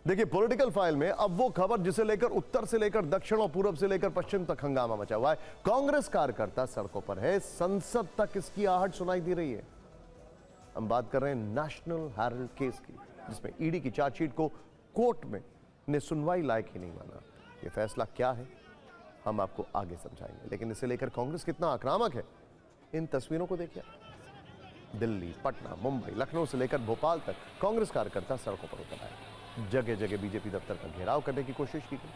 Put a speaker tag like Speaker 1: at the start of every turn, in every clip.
Speaker 1: देखिए, political file में अब वो खबर जिसे लेकर उत्तर से लेकर दक्षिण और पूर्व से लेकर पश्चिम तक हंगामा मचा हुआ है। कांग्रेस कार्यकर्ता सड़कों पर है, संसद तक इसकी आहट सुनाई दे रही है। हम बात कर रहे हैं नेशनल हेराल्ड केस की, जिसमें ईडी की चार्जशीट को कोर्ट में ने सुनवाई लायक ही नहीं माना। यह फैसला क्या है, हम आपको आगे समझाएंगे, लेकिन इसे लेकर कांग्रेस कितना आक्रामक है, इन तस्वीरों को देखिए। दिल्ली, पटना, मुंबई, लखनऊ से लेकर भोपाल तक कांग्रेस कार्यकर्ता सड़कों पर उतर आए। जगह जगह बीजेपी दफ्तर का घेराव करने की कोशिश की गई।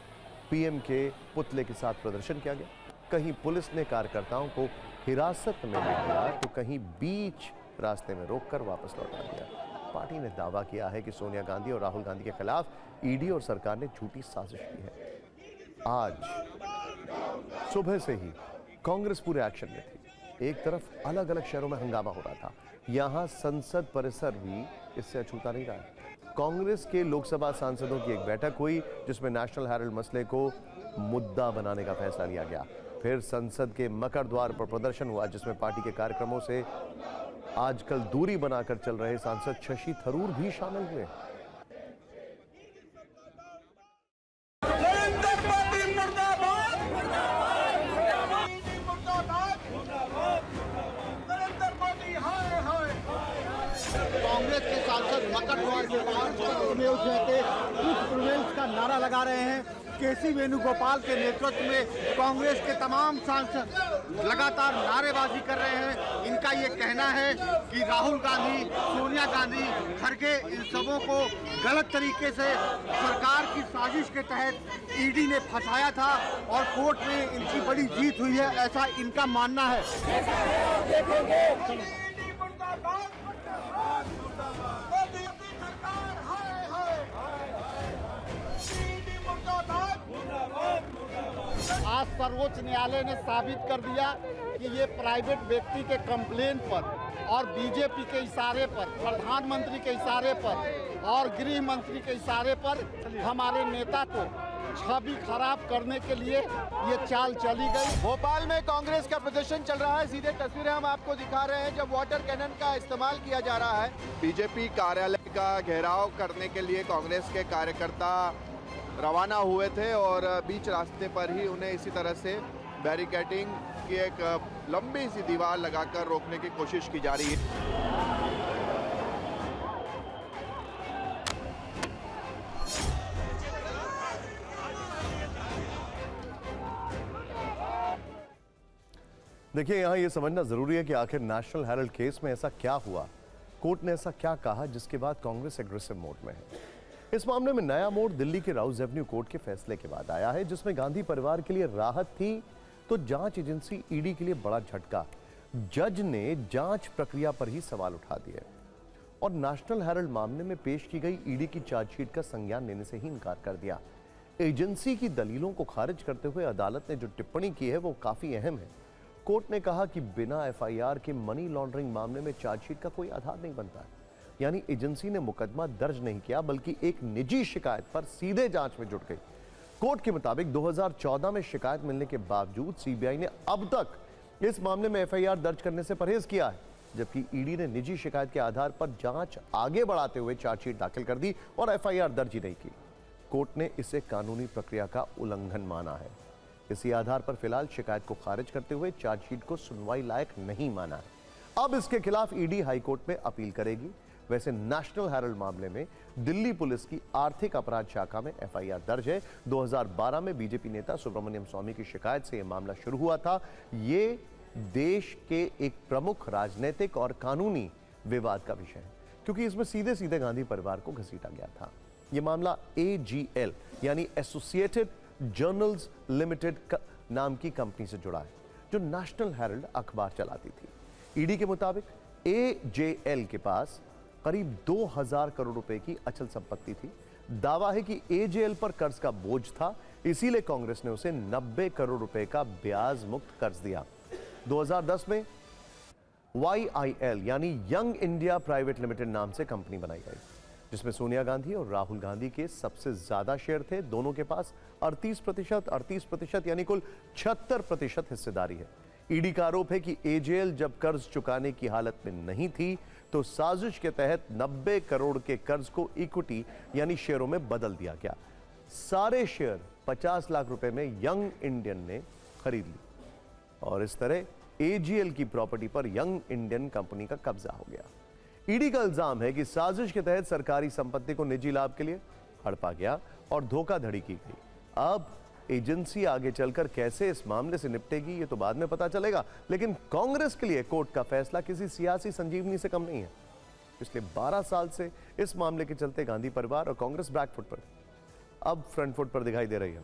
Speaker 1: पीएम के पुतले के साथ प्रदर्शन किया गया। कहीं पुलिस ने कार्यकर्ताओं को हिरासत में ले लिया तो कहीं बीच रास्ते में रोककर वापस लौटा दिया। पार्टी ने दावा किया है कि सोनिया गांधी और राहुल गांधी के खिलाफ ईडी और सरकार ने झूठी साजिश की है। आज सुबह से ही कांग्रेस पूरे एक्शन में थी। एक तरफ अलग अलग शहरों में हंगामा हो रहा था, यहां संसद परिसर भी इससे अछूता नहीं रहा है। कांग्रेस के लोकसभा सांसदों की एक बैठक हुई, जिसमें नेशनल हेराल्ड मसले को मुद्दा बनाने का फैसला लिया गया। फिर संसद के मकर द्वार पर प्रदर्शन हुआ, जिसमें पार्टी के कार्यक्रमों से आजकल दूरी बनाकर चल रहे सांसद शशि थरूर भी शामिल हुए।
Speaker 2: कांग्रेस के सांसद मकर द्वार के बाहर का नारा लगा रहे हैं। केसी वेणुगोपाल के नेतृत्व में कांग्रेस के तमाम सांसद लगातार नारेबाजी कर रहे हैं। इनका ये कहना है कि राहुल गांधी, सोनिया गांधी, खड़गे, इन सबों को गलत तरीके से सरकार की साजिश के तहत ईडी ने फंसाया था और कोर्ट में इनकी बड़ी जीत हुई है, ऐसा इनका मानना है। आज सर्वोच्च न्यायालय ने साबित कर दिया कि ये प्राइवेट व्यक्ति के कंप्लेन पर और बीजेपी के इशारे पर, प्रधानमंत्री के इशारे पर और गृह मंत्री के इशारे पर हमारे नेता को छवि खराब करने के लिए ये चाल चली गई।
Speaker 3: भोपाल में कांग्रेस का प्रदर्शन चल रहा है। सीधे तस्वीरें हम आपको दिखा रहे हैं जब वाटर कैनन का इस्तेमाल किया जा रहा है। बीजेपी कार्यालय का घेराव करने के लिए कांग्रेस के कार्यकर्ता रवाना हुए थे और बीच रास्ते पर ही उन्हें इसी तरह से बैरिकेडिंग की एक लंबी सी दीवार लगाकर रोकने की कोशिश की जा रही है।
Speaker 1: देखिए, यहां यह समझना जरूरी है कि आखिर नेशनल हेराल्ड केस में ऐसा क्या हुआ, कोर्ट ने ऐसा क्या कहा जिसके बाद कांग्रेस एग्रेसिव मोड में है। इस मामले में नया मोड़ दिल्ली के राउज एवेन्यू कोर्ट के फैसले के बाद आया है, जिसमें गांधी परिवार के लिए राहत थी तो जांच एजेंसी ईडी के लिए बड़ा झटका। जज ने जांच प्रक्रिया पर ही सवाल उठा दिए और नेशनल हेराल्ड मामले में पेश की गई ईडी की चार्जशीट का संज्ञान लेने से ही इनकार कर दिया। एजेंसी की दलीलों को खारिज करते हुए अदालत ने जो टिप्पणी की है वो काफी अहम है। कोर्ट ने कहा कि बिना एफआईआर के मनी लॉन्ड्रिंग मामले में चार्जशीट का कोई आधार नहीं बनता है। यानी एजेंसी ने मुकदमा दर्ज नहीं किया, बल्कि एक निजी शिकायत पर सीधे जांच में जुट गई। कोर्ट के मुताबिक 2014 में शिकायत मिलने के बावजूद सीबीआई ने अब तक इस मामले में एफआईआर दर्ज करने से परहेज किया है, जबकि ईडी ने निजी शिकायत के आधार पर जांच आगे बढ़ाते हुए चार्जशीट दाखिल कर दी और एफआईआर दर्ज ही नहीं की। कोर्ट ने इसे कानूनी प्रक्रिया का उल्लंघन माना है। इसी आधार पर फिलहाल शिकायत को खारिज करते हुए चार्जशीट को सुनवाई लायक नहीं माना है। अब इसके खिलाफ ईडी हाईकोर्ट में अपील करेगी। वैसे नेशनल हेराल्ड मामले में दिल्ली पुलिस की आर्थिक अपराध शाखा में एफआईआर दर्ज है। 2012 में बीजेपी नेता सुब्रमण्यम स्वामी की शिकायत से यह मामला शुरू हुआ था। ये देश के एक प्रमुख राजनीतिक और कानूनी विवाद का विषय है, क्योंकि इसमें सीधे सीधे गांधी परिवार को घसीटा गया था। यह मामला एजीएल यानी एसोसिएटेड जर्नल्स लिमिटेड नाम की कंपनी से जुड़ा है, जो नेशनल हेराल्ड अखबार चलाती थी। ईडी के मुताबिक एजेएल के पास करीब 2000 करोड़ रुपए की अचल संपत्ति थी। दावा है कि एजेएल पर कर्ज का बोझ था, इसीलिए कांग्रेस ने उसे 90 करोड़ रुपए का ब्याज मुक्त कर्ज दिया। 2010 में YIL यानी यंग इंडिया प्राइवेट लिमिटेड नाम से कंपनी बनाई गई, जिसमें सोनिया गांधी और राहुल गांधी के सबसे ज्यादा शेयर थे। दोनों के पास 38% यानी कुल 76% हिस्सेदारी है। ईडी का आरोप है कि एजेएल जब कर्ज चुकाने की हालत में नहीं थी तो साजिश के तहत 90 करोड़ के कर्ज को इक्विटी यानी शेयरों में बदल दिया गया। सारे शेयर 50 लाख रुपए में यंग इंडियन ने खरीद ली और इस तरह एजीएल की प्रॉपर्टी पर यंग इंडियन कंपनी का कब्जा हो गया। ईडी का इल्जाम है कि साजिश के तहत सरकारी संपत्ति को निजी लाभ के लिए हड़पा गया और धोखाधड़ी की गई। अब एजेंसी आगे चलकर कैसे इस मामले से निपटेगी ये तो बाद में पता चलेगा, लेकिन कांग्रेस के लिए कोर्ट का फैसला किसी सियासी संजीवनी से कम नहीं है। पिछले 12 साल से इस मामले के चलते गांधी परिवार और कांग्रेस बैकफुट पर, अब फ्रंट फुट पर दिखाई दे रही है।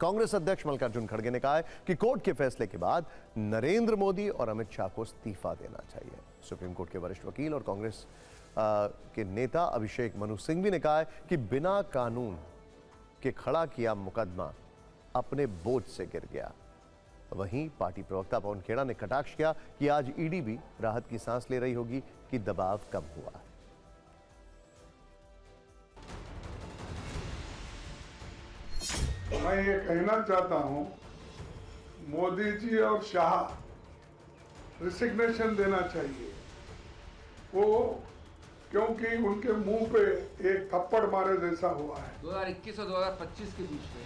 Speaker 1: कांग्रेस अध्यक्ष मल्लिकार्जुन खड़गे ने कहा है कि कोर्ट के फैसले के बाद नरेंद्र मोदी और अमित शाह को इस्तीफा देना चाहिए। सुप्रीम कोर्ट के वरिष्ठ वकील और कांग्रेस के नेता अभिषेक मनु सिंघवी ने कहा है कि बिना कानून के खड़ा किया मुकदमा अपने बोझ से गिर गया। वहीं पार्टी प्रवक्ता पवन खेड़ा ने कटाक्ष किया कि आज ईडी भी राहत की सांस ले रही होगी कि दबाव कम हुआ है।
Speaker 4: मैं ये कहना चाहता हूं, मोदी जी और शाह रिसिग्नेशन देना चाहिए। वो क्योंकि उनके मुंह पे एक थप्पड़ मारे जैसा हुआ है।
Speaker 5: 2021 और 2025 के बीच में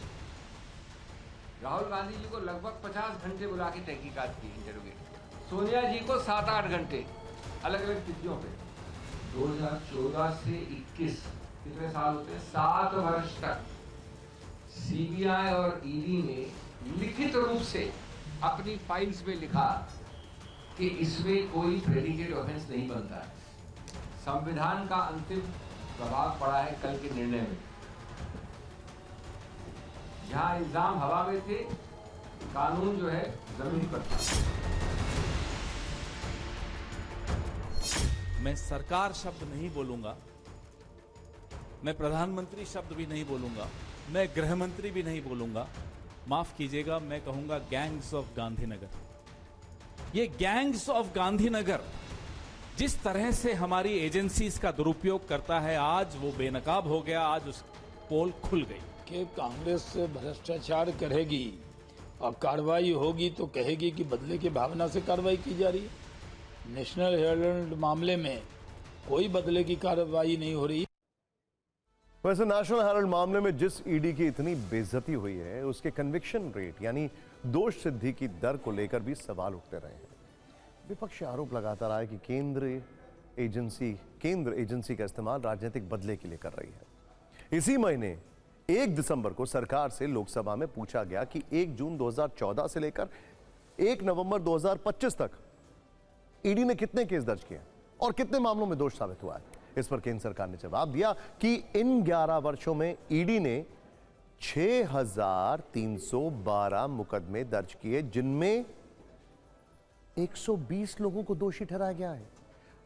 Speaker 5: राहुल गांधी जी को लगभग 50 घंटे बुला के तहकीकात की, इंटरोगेट किया। सोनिया जी को 7-8 घंटे अलग अलग तिथियों पे। 2014 से 21 कितने साल होते हैं? 7 वर्ष तक सीबीआई और ईडी ने लिखित रूप से अपनी फाइल्स में लिखा कि इसमें कोई प्रेडिकेट ऑफेंस नहीं बनता है। संविधान का अंतिम प्रभाव पड़ा है कल के निर्णय में। जहां इल्जाम हवा में थे, कानून जो है जमीन पर था।
Speaker 6: मैं सरकार शब्द नहीं बोलूंगा, मैं प्रधानमंत्री शब्द भी नहीं बोलूंगा, मैं गृह मंत्री भी नहीं बोलूंगा। माफ कीजिएगा, मैं कहूंगा गैंग्स ऑफ गांधीनगर। ये गैंग्स ऑफ गांधीनगर जिस तरह से हमारी एजेंसीज का दुरुपयोग करता है, आज वो बेनकाब हो गया, आज उस पोल खुल गई।
Speaker 7: कि कांग्रेस भ्रष्टाचार करेगी और कार्रवाई होगी तो कहेगी कि बदले की भावना से कार्रवाई की जा रही है। नेशनल हेराल्ड मामले में कोई बदले की कार्रवाई नहीं हो रही।
Speaker 1: वैसे नेशनल हेराल्ड मामले में जिस ईडी की इतनी बेइज्जती हुई है, उसके कन्विक्शन रेट यानी दोष सिद्धि की दर को लेकर भी सवाल उठते रहे हैं। विपक्ष आरोप लगाता रहा है कि केंद्र एजेंसी का इस्तेमाल राजनीतिक बदले के लिए कर रही है। इसी महीने 1 दिसंबर को सरकार से लोकसभा में पूछा गया कि 1 जून 2014 से लेकर 1 नवंबर 2025 तक ईडी ने कितने केस दर्ज किए और कितने मामलों में दोष साबित हुआ है। इस पर केंद्र सरकार ने जवाब दिया कि इन 11 वर्षों में ईडी ने 6312 मुकदमे दर्ज किए, जिनमें 120 लोगों को दोषी ठहराया गया है।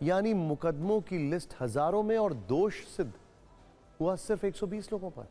Speaker 1: यानी मुकदमों की लिस्ट हजारों में और दोष सिद्ध हुआ सिर्फ 120 लोगों पर।